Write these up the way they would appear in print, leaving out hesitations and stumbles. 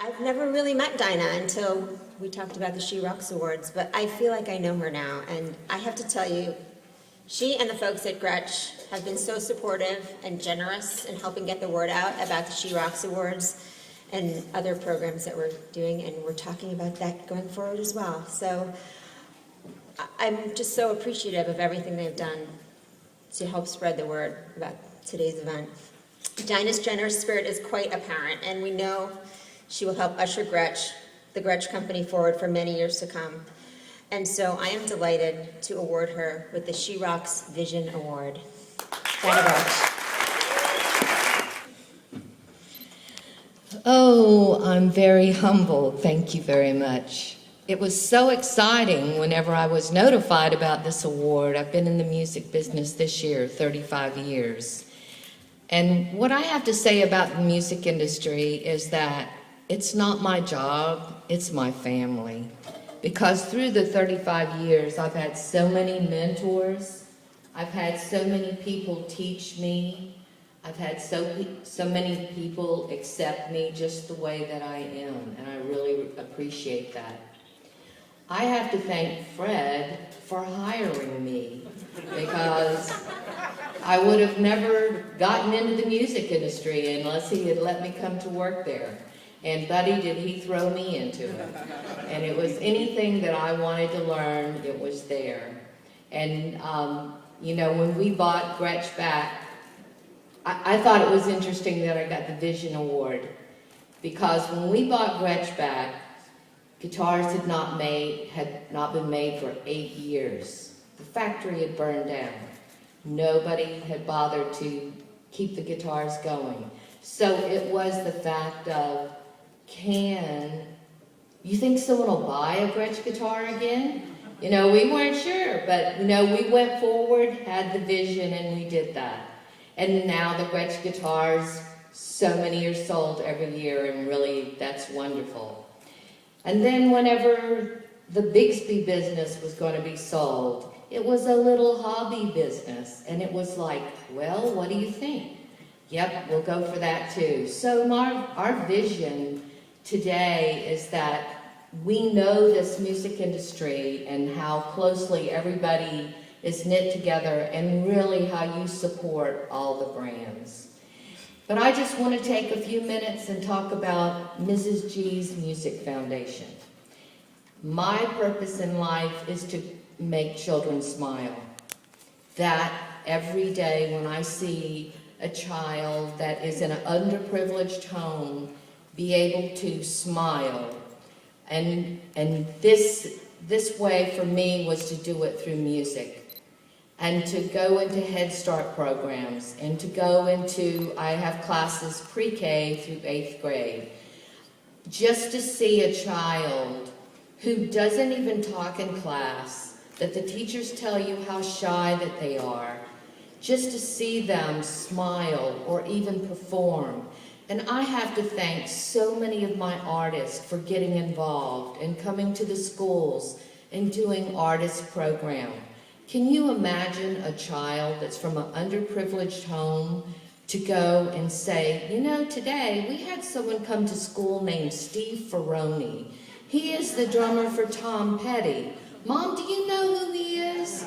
I've never really met Dinah until we talked about the She Rocks Awards, but I feel like I know her now, and I have to tell you, she and the folks at Gretsch have been so supportive and generous in helping get the word out about the She Rocks Awards and other programs that we're doing, and we're talking about that going forward as well. So I'm just so appreciative of everything they've done to help spread the word about today's event. Dinah's generous spirit is quite apparent, and we know she will help usher Gretsch, the Gretsch Company, forward for many years to come. And so I am delighted to award her with the She Rocks Vision Award. Dinah Gretsch. Oh, I'm very humbled. Thank you very much. It was so exciting whenever I was notified about this award. I've been in the music business this year, 35 years. And what I have to say about the music industry is that it's not my job, it's my family. Because through the 35 years, I've had so many mentors, I've had so many people teach me, I've had so many people accept me just the way that I am, and I really appreciate that. I have to thank Fred for hiring me, because I would have never gotten into the music industry unless he had let me come to work there. And buddy, did he throw me into it. And it was anything that I wanted to learn, it was there. And, you know, when we bought Gretsch back, I thought it was interesting that I got the Vision Award, because when we bought Gretsch back, guitars had not been made for 8 years. The factory had burned down. Nobody had bothered to keep the guitars going. So it was the fact of, you think someone will buy a Gretsch guitar again? You know, we weren't sure, but you know, we went forward, had the vision, and we did that. And now the Gretsch guitars, so many are sold every year, and really, that's wonderful. And then whenever the Bigsby business was going to be sold, it was a little hobby business, and it was like, well, what do you think? Yep, we'll go for that too. So our vision today is that we know this music industry and how closely everybody is knit together, and really how you support all the brands. But I just want to take a few minutes and talk about Mrs. G's Music Foundation. My purpose in life is to make children smile. That every day when I see a child that is in an underprivileged home be able to smile, and this way for me was to do it through music, and to go into Head Start programs, and to go into, I have classes pre-K through 8th grade, just to see a child who doesn't even talk in class, that the teachers tell you how shy that they are, just to see them smile or even perform. And I have to thank so many of my artists for getting involved and coming to the schools and doing artist program. Can you imagine a child that's from an underprivileged home to go and say, you know, today we had someone come to school named Steve Ferroni. He is the drummer for Tom Petty. Mom, do you know who he is?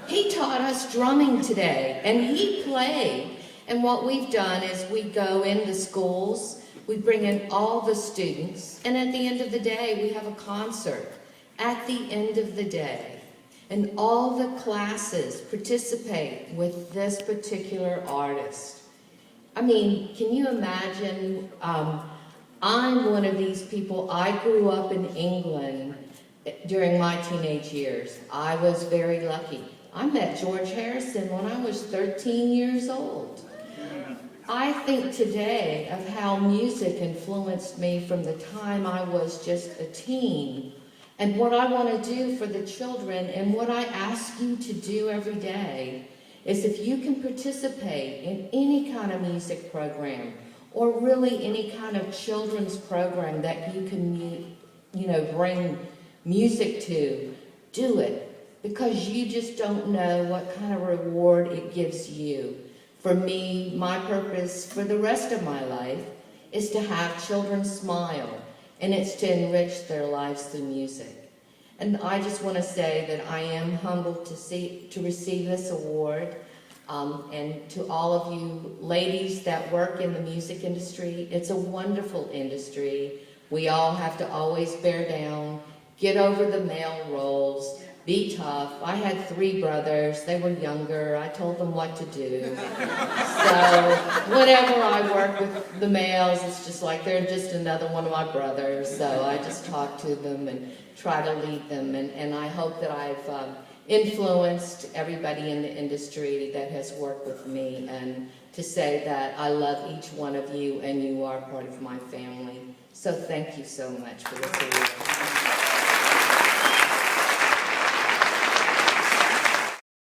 He taught us drumming today, and he played. And what we've done is we go into schools, we bring in all the students, and at the end of the day, we have a concert at the end of the day. And all the classes participate with this particular artist. I mean, can you imagine? I'm one of these people. I grew up in England during my teenage years. I was very lucky. I met George Harrison when I was 13 years old. I think today of how music influenced me from the time I was just a teen, and what I want to do for the children, and what I ask you to do every day is, if you can participate in any kind of music program, or really any kind of children's program that you can, you know, bring music to, do it, because you just don't know what kind of reward it gives you. For me, my purpose for the rest of my life is to have children smile, and it's to enrich their lives through music. And I just want to say that I am humbled to receive this award, and to all of you ladies that work in the music industry. It's a wonderful industry. We all have to always bear down, get over the male roles, be tough. I had 3 brothers. They were younger. I told them what to do. So whenever I work with the males, it's just like they're just another one of my brothers. So I just talk to them and try to lead them. And I hope that I've influenced everybody in the industry that has worked with me, and to say that I love each one of you and you are part of my family. So thank you so much for this award.